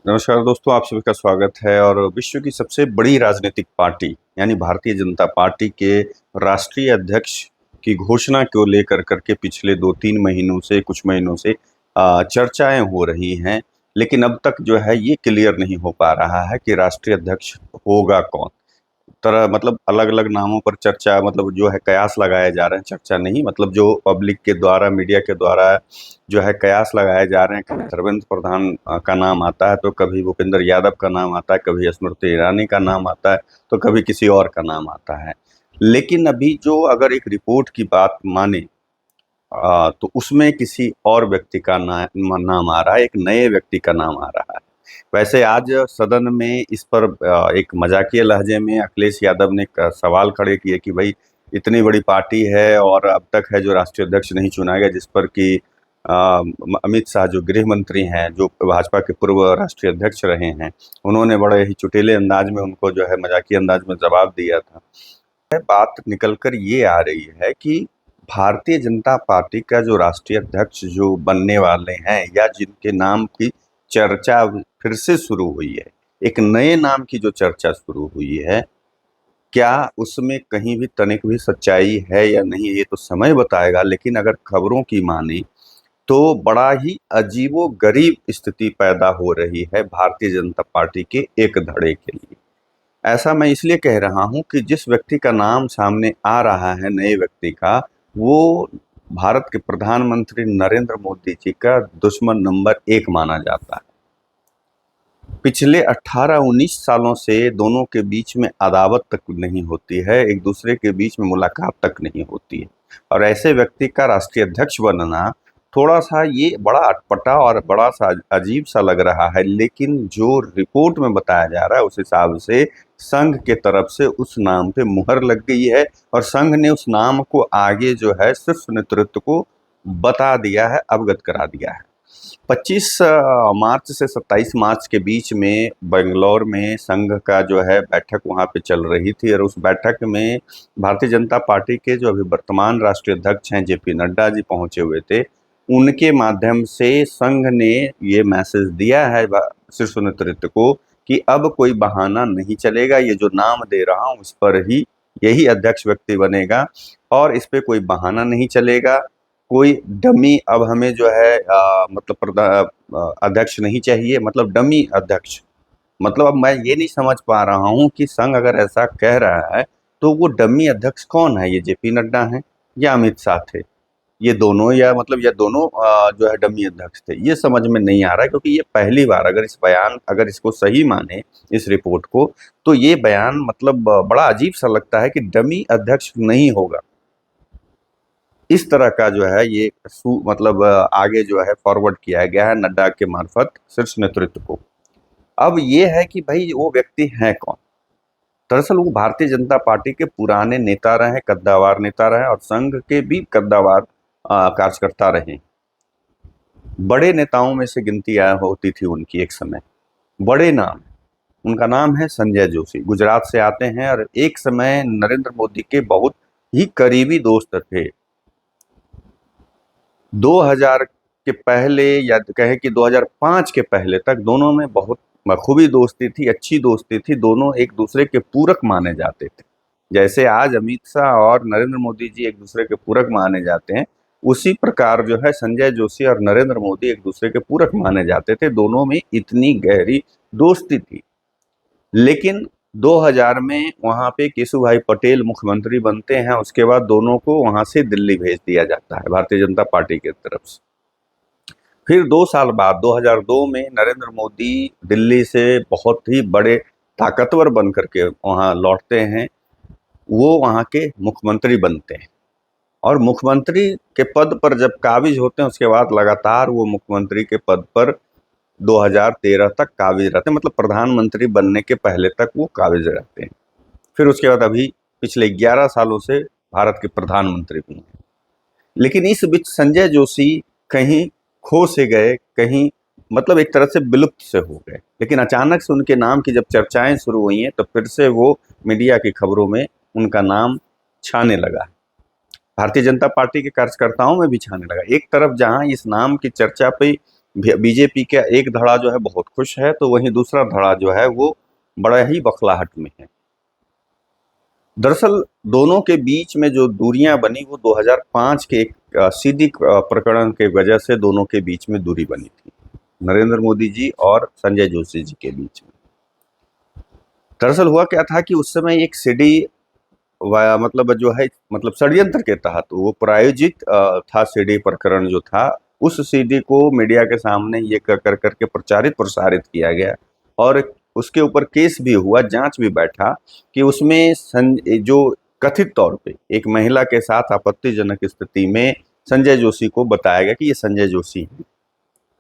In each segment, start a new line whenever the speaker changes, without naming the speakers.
नमस्कार दोस्तों, आप सभी का स्वागत है। और विश्व की सबसे बड़ी राजनीतिक पार्टी यानी भारतीय जनता पार्टी के राष्ट्रीय अध्यक्ष की घोषणा को लेकर करके पिछले 2-3 महीनों से कुछ महीनों से चर्चाएं हो रही हैं। लेकिन अब तक जो है ये क्लियर नहीं हो पा रहा है कि राष्ट्रीय अध्यक्ष होगा कौन। तरह मतलब अलग-अलग नामों पर चर्चा मतलब जो है कयास लगाए जा रहे हैं, चर्चा नहीं मतलब जो पब्लिक के द्वारा मीडिया के द्वारा जो है कयास लगाए जा रहे हैं। कभी धर्मेंद्र प्रधान का नाम आता है तो कभी भूपेंद्र यादव का नाम आता है, कभी स्मृति ईरानी का नाम आता है तो कभी किसी और का नाम आता है। लेकिन अभी जो अगर एक रिपोर्ट की बात माने तो उसमें किसी और व्यक्ति का नाम आ रहा है, एक नए व्यक्ति का नाम आ रहा है। वैसे आज सदन में इस पर एक मजाकिया लहजे में अखिलेश यादव ने एक सवाल खड़े किए कि भाई इतनी बड़ी पार्टी है और अब तक है जो राष्ट्रीय अध्यक्ष नहीं चुना गया, जिस पर कि अमित शाह जो गृह मंत्री हैं, जो भाजपा के पूर्व राष्ट्रीय अध्यक्ष रहे हैं, उन्होंने बड़े ही चुटीले अंदाज में उनको जो है मजाकिया अंदाज में जवाब दिया था। बात निकल कर ये आ रही है कि भारतीय जनता पार्टी का जो राष्ट्रीय अध्यक्ष जो बनने वाले हैं या जिनके नाम की चर्चा फिर से शुरू हुई है, एक नए नाम की जो चर्चा शुरू हुई है, क्या उसमें कहीं भी तनिक भी सच्चाई है या नहीं ये तो समय बताएगा। लेकिन अगर खबरों की माने तो बड़ा ही अजीबो-गरीब स्थिति पैदा हो रही है भारतीय जनता पार्टी के एक धड़े के लिए। ऐसा मैं इसलिए कह रहा हूँ कि जिस व्यक्ति का नाम सामने आ रहा है, नए व्यक्ति का, वो भारत के प्रधानमंत्री नरेंद्र मोदी जी का दुश्मन नंबर 1 माना जाता है। पिछले 18-19 सालों से दोनों के बीच में अदावत तक नहीं होती है, एक दूसरे के बीच में मुलाकात तक नहीं होती है। और ऐसे व्यक्ति का राष्ट्रीय अध्यक्ष बनना थोड़ा-सा ये बड़ा अटपटा और बड़ा-सा अजीब-सा लग रहा है। लेकिन जो रिपोर्ट में बताया जा रहा है उस हिसाब से संघ के तरफ से उस नाम पे मुहर लग गई है और संघ ने उस नाम को आगे जो है शीर्ष नेतृत्व को बता दिया है, अवगत करा दिया है। 25 मार्च से 27 मार्च के बीच में बेंगलौर में संघ का जो है बैठक वहाँ पे चल रही थी और उस बैठक में भारतीय जनता पार्टी के जो अभी वर्तमान राष्ट्रीय अध्यक्ष हैं जेपी नड्डा जी पहुंचे हुए थे। उनके माध्यम से संघ ने ये मैसेज दिया है शीर्ष नेतृत्व को कि अब कोई बहाना नहीं चलेगा, ये जो नाम दे रहा हूँ उस पर ही यही अध्यक्ष व्यक्ति बनेगा और इस पे कोई बहाना नहीं चलेगा। कोई डमी अब हमें जो है मतलब अध्यक्ष नहीं चाहिए, मतलब डमी अध्यक्ष। मतलब अब मैं ये नहीं समझ पा रहा हूँ कि संघ अगर ऐसा कह रहा है तो वो डमी अध्यक्ष कौन है? ये जेपी नड्डा हैं या अमित शाह थे? ये दोनों या मतलब ये दोनों जो है डमी अध्यक्ष थे, ये समझ में नहीं आ रहा है। क्योंकि ये पहली बार अगर इसको सही माने इस रिपोर्ट को, तो ये बयान मतलब बड़ा अजीब सा लगता है कि डमी अध्यक्ष नहीं होगा। इस तरह का जो है ये मतलब आगे जो है फॉरवर्ड किया गया है नड्डा के मार्फत शीर्ष नेतृत्व को। अब ये है कि भाई वो व्यक्ति हैं कौन? दरअसल वो भारतीय जनता पार्टी के पुराने नेता रहे, कद्दावर नेता रहे और संघ के भी कद्दावर कार्यकर्ता रहे। बड़े नेताओं में से गिनती होती थी उनकी एक समय। बड़े नाम, उनका नाम है संजय जोशी, गुजरात से आते हैं और एक समय नरेंद्र मोदी के बहुत ही करीबी दोस्त थे। 2000 के पहले या कहें कि 2005 के पहले तक दोनों में बहुत बखूबी दोस्ती थी, अच्छी दोस्ती थी। दोनों एक दूसरे के पूरक माने जाते थे। जैसे आज अमित शाह और नरेंद्र मोदी जी एक दूसरे के पूरक माने जाते हैं, उसी प्रकार जो है संजय जोशी और नरेंद्र मोदी एक दूसरे के पूरक माने जाते थे। दोनों में इतनी गहरी दोस्ती थी। लेकिन 2000 में वहाँ पे केशुभाई पटेल मुख्यमंत्री बनते हैं, उसके बाद दोनों को वहाँ से दिल्ली भेज दिया जाता है भारतीय जनता पार्टी की तरफ से। फिर 2 साल बाद 2002 में नरेंद्र मोदी दिल्ली से बहुत ही बड़े ताकतवर बन करके वहाँ लौटते हैं। वो वहाँ के मुख्यमंत्री बनते हैं और मुख्यमंत्री के पद पर जब काबिज होते हैं उसके बाद लगातार वो मुख्यमंत्री के पद पर 2013 तक काबिज रहते हैं, मतलब प्रधानमंत्री बनने के पहले तक वो काबिज रहते हैं। फिर उसके बाद अभी पिछले 11 सालों से भारत के प्रधानमंत्री भी हैं। लेकिन इस बीच संजय जोशी कहीं खो से गए, कहीं मतलब एक तरह से विलुप्त से हो गए। लेकिन अचानक से उनके नाम की जब चर्चाएं शुरू हुई हैं तो फिर से वो मीडिया की खबरों में उनका नाम छाने लगा। भारतीय जनता पार्टी के कार्यकर्ताओं में भी छाने लगा। एक तरफ जहां इस नाम की चर्चा पे बीजेपी का एक धड़ा जो है बहुत खुश है, तो वहीं दूसरा धड़ा जो है वो बड़ा ही बौखलाहट में है। दरअसल दोनों के बीच में जो दूरियां बनी वो 2005 के एक सीडी प्रकरण के वजह से दोनों के बीच में दूरी बनी थी, नरेंद्र मोदी जी और संजय जोशी जी के बीच में। दरअसल हुआ क्या था कि उस समय एक सीडी मतलब जो है मतलब षड्यंत्र के तहत वो प्रायोजित था, सीडी प्रकरण जो था उस सीडी को मीडिया के सामने ये कर करके प्रचारित प्रसारित किया गया और उसके ऊपर केस भी हुआ, जांच भी बैठा कि उसमें जो कथित तौर पे एक महिला के साथ आपत्तिजनक स्थिति में संजय जोशी को बताया गया कि ये संजय जोशी हैं।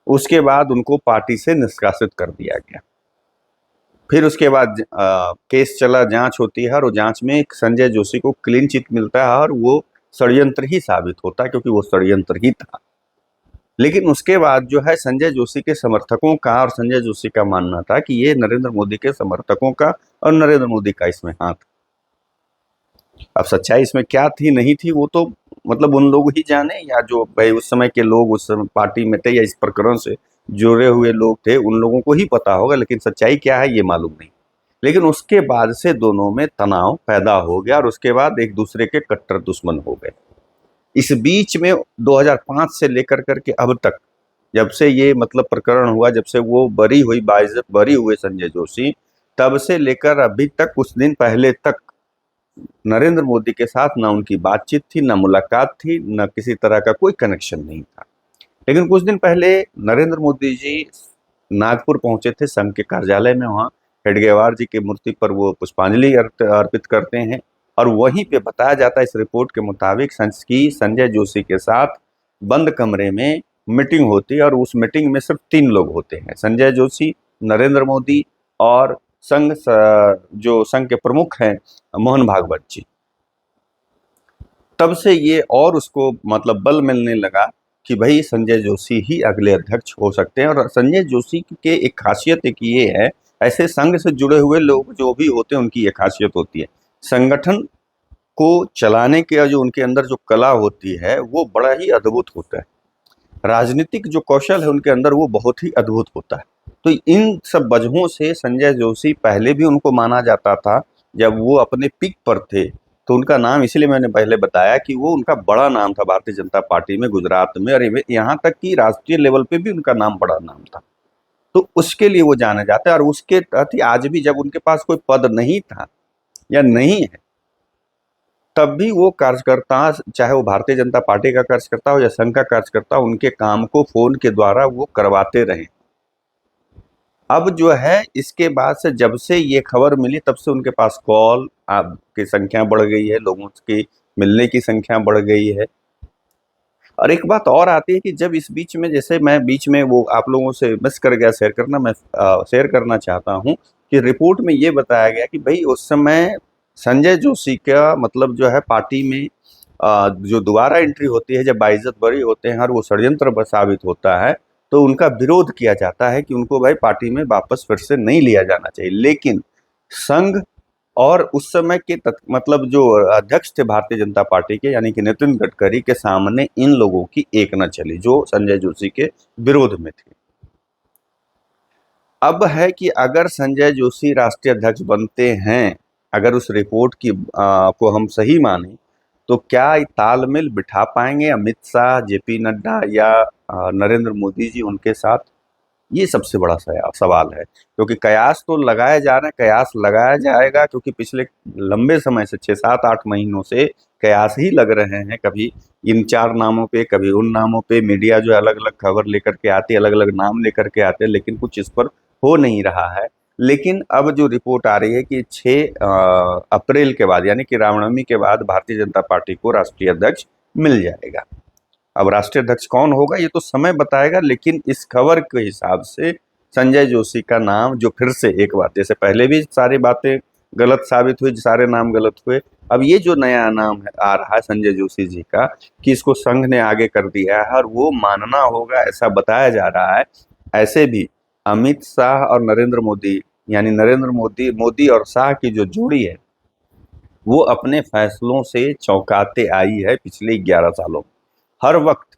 उसके बाद उनको पार्टी से निष्कासित कर दिया गया। फिर उसके बाद केस चला, जांच होती है और जांच में संजय जोशी को क्लीन चिट मिलता है और वो षड्यंत्र ही साबित होता है, क्योंकि वो षड्यंत्र ही था। लेकिन उसके बाद जो है संजय जोशी के समर्थकों का और संजय जोशी का मानना था कि ये नरेंद्र मोदी के समर्थकों का और नरेंद्र मोदी का इसमें हाथ। अब सच्चाई इसमें क्या थी नहीं थी वो तो मतलब उन लोग ही जाने, या जो भाई उस समय के लोग उस समय पार्टी में थे या इस प्रकरण से जुड़े हुए लोग थे उन लोगों को ही पता होगा, लेकिन सच्चाई क्या है ये मालूम नहीं। लेकिन उसके बाद से दोनों में तनाव पैदा हो गया और उसके बाद एक दूसरे के कट्टर दुश्मन हो गए। इस बीच में 2005 से लेकर करके अब तक, जब से ये मतलब प्रकरण हुआ, जब से वो बाइज्जत बरी हुए संजय जोशी, तब से लेकर अभी तक कुछ दिन पहले तक नरेंद्र मोदी के साथ ना उनकी बातचीत थी, ना मुलाकात थी, ना किसी तरह का कोई कनेक्शन नहीं था। लेकिन कुछ दिन पहले नरेंद्र मोदी जी नागपुर पहुंचे थे, संघ के कार्यालय में। वहाँ हेडगेवार जी की मूर्ति पर वो पुष्पांजलि अर्पित करते हैं और वहीं पे बताया जाता है इस रिपोर्ट के मुताबिक संजय जोशी के साथ बंद कमरे में मीटिंग होती है और उस मीटिंग में सिर्फ 3 लोग होते हैं, संजय जोशी, नरेंद्र मोदी और जो संघ के प्रमुख हैं मोहन भागवत जी। तब से ये और उसको मतलब बल मिलने लगा कि भाई संजय जोशी ही अगले अध्यक्ष हो सकते हैं। और संजय जोशी के एक खासियत एक ये है, ऐसे संघ से जुड़े हुए लोग जो भी होते हैं उनकी एक खासियत होती है, संगठन को चलाने के जो उनके अंदर जो कला होती है वो बड़ा ही अद्भुत होता है। राजनीतिक जो कौशल है उनके अंदर वो बहुत ही अद्भुत होता है। तो इन सब वजहों से संजय जोशी पहले भी उनको माना जाता था, जब वो अपने पीक पर थे तो उनका नाम, इसलिए मैंने पहले बताया कि वो उनका बड़ा नाम था भारतीय जनता पार्टी में, गुजरात में, और यहाँ तक कि राष्ट्रीय लेवल पे भी उनका नाम बड़ा नाम था। तो उसके लिए वो जाने जाते हैं और उसके तहत ही आज भी जब उनके पास कोई पद नहीं था या नहीं है, तब भी वो कार्यकर्ता, चाहे वो भारतीय जनता पार्टी का कार्यकर्ता हो या संघ का कार्यकर्ता, उनके काम को फोन के द्वारा वो करवाते रहे। अब जो है इसके बाद से जब से ये खबर मिली तब से उनके पास कॉल की संख्या बढ़ गई है, लोगों की मिलने की संख्या बढ़ गई है। और एक बात और आती है कि जब इस बीच में, जैसे मैं बीच में वो आप लोगों से मिस कर गया शेयर करना, मैं शेयर करना चाहता हूँ कि रिपोर्ट में ये बताया गया कि भाई उस समय संजय जोशी का मतलब जो है पार्टी में जो दोबारा एंट्री होती है, जब बाइज्जत बरी होते हैं और वो षड्यंत्र साबित होता है, तो उनका विरोध किया जाता है कि उनको भाई पार्टी में वापस फिर से नहीं लिया जाना चाहिए। लेकिन संघ और उस समय के मतलब जो अध्यक्ष थे भारतीय जनता पार्टी के, यानी कि नितिन गडकरी के सामने इन लोगों की एक न चली, जो संजय जोशी के विरोध में थे। अब है कि अगर संजय जोशी राष्ट्रीय अध्यक्ष बनते हैं, अगर उस रिपोर्ट की को हम सही माने, तो क्या तालमेल बिठा पाएंगे अमित शाह, जेपी नड्डा या नरेंद्र मोदी जी उनके साथ? ये सबसे बड़ा सवाल है, क्योंकि कयास तो लगाया जा रहा है, कयास लगाया जाएगा, क्योंकि पिछले लंबे समय से 6-7-8 महीनों से कयास ही लग रहे हैं, कभी इन 4 नामों पे, कभी उन नामों पे। मीडिया जो अलग अलग खबर लेकर के आती है, अलग अलग नाम लेकर के आते हैं, लेकिन कुछ इस पर हो नहीं रहा है। लेकिन अब जो रिपोर्ट आ रही है कि 6 अप्रैल के बाद, यानी कि रामनवमी के बाद भारतीय जनता पार्टी को राष्ट्रीय अध्यक्ष मिल जाएगा। अब राष्ट्रीय अध्यक्ष कौन होगा ये तो समय बताएगा, लेकिन इस खबर के हिसाब से संजय जोशी का नाम, जो फिर से एक बात, जैसे पहले भी सारी बातें गलत साबित हुई, सारे नाम गलत हुए, अब ये जो नया नाम है आ रहा है संजय जोशी जी का, कि इसको संघ ने आगे कर दिया है और वो मानना होगा, ऐसा बताया जा रहा है। ऐसे भी अमित शाह और नरेंद्र मोदी, यानी नरेंद्र मोदी और शाह की जो जोड़ी है वो अपने फैसलों से चौंकाते आई है पिछले 11 सालों में। हर वक्त,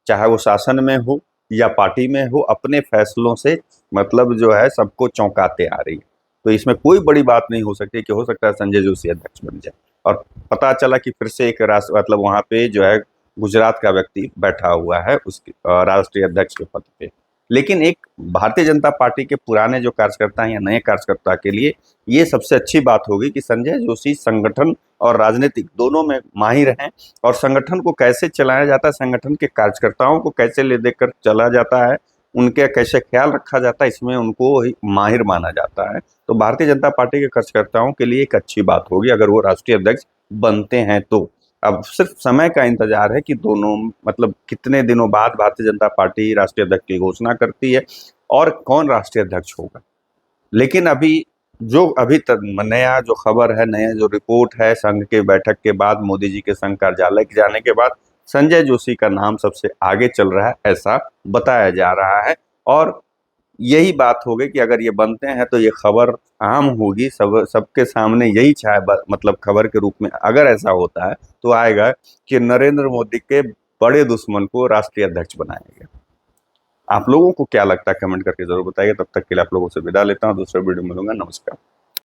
चाहे वो शासन में हो या पार्टी में हो, अपने फैसलों से मतलब जो है सबको चौंकाते आ रही है। तो इसमें कोई बड़ी बात नहीं हो सकती कि हो सकता है संजय जोशी अध्यक्ष बन जाए। और पता चला कि फिर से एक राष्ट्र मतलब वहां पे जो है गुजरात का व्यक्ति बैठा हुआ है उसके राष्ट्रीय अध्यक्ष के पद पे। लेकिन एक भारतीय जनता पार्टी के पुराने जो कार्यकर्ता हैं या नए कार्यकर्ता के लिए ये सबसे अच्छी बात होगी कि संजय जोशी संगठन और राजनीतिक दोनों में माहिर हैं, और संगठन को कैसे चलाया जाता है, संगठन के कार्यकर्ताओं को कैसे ले देकर चला जाता है, उनके कैसे ख्याल रखा जाता है, इसमें उनको ही माहिर माना जाता है। तो भारतीय जनता पार्टी के कार्यकर्ताओं के लिए एक अच्छी बात होगी अगर वो राष्ट्रीय अध्यक्ष बनते हैं तो। अब सिर्फ समय का इंतजार है कि दोनों मतलब कितने दिनों बाद भारतीय जनता पार्टी राष्ट्रीय अध्यक्ष की घोषणा करती है और कौन राष्ट्रीय अध्यक्ष होगा। लेकिन अभी जो अभी तक नया जो खबर है, नया जो रिपोर्ट है, संघ के बैठक के बाद, मोदी जी के संघ कार्यालय के जाने के बाद संजय जोशी का नाम सबसे आगे चल रहा है, ऐसा बताया जा रहा है। और यही बात हो गई कि अगर ये बनते हैं तो ये खबर आम होगी, सबके सामने यही छाया मतलब खबर के रूप में अगर ऐसा होता है तो आएगा कि नरेंद्र मोदी के बड़े दुश्मन को राष्ट्रीय अध्यक्ष बनाया गया। आप लोगों को क्या लगता है कमेंट करके जरूर बताइए। तब तक के लिए आप लोगों से विदा लेता हूँ, दूसरे वीडियो में मिलूंगा। नमस्कार।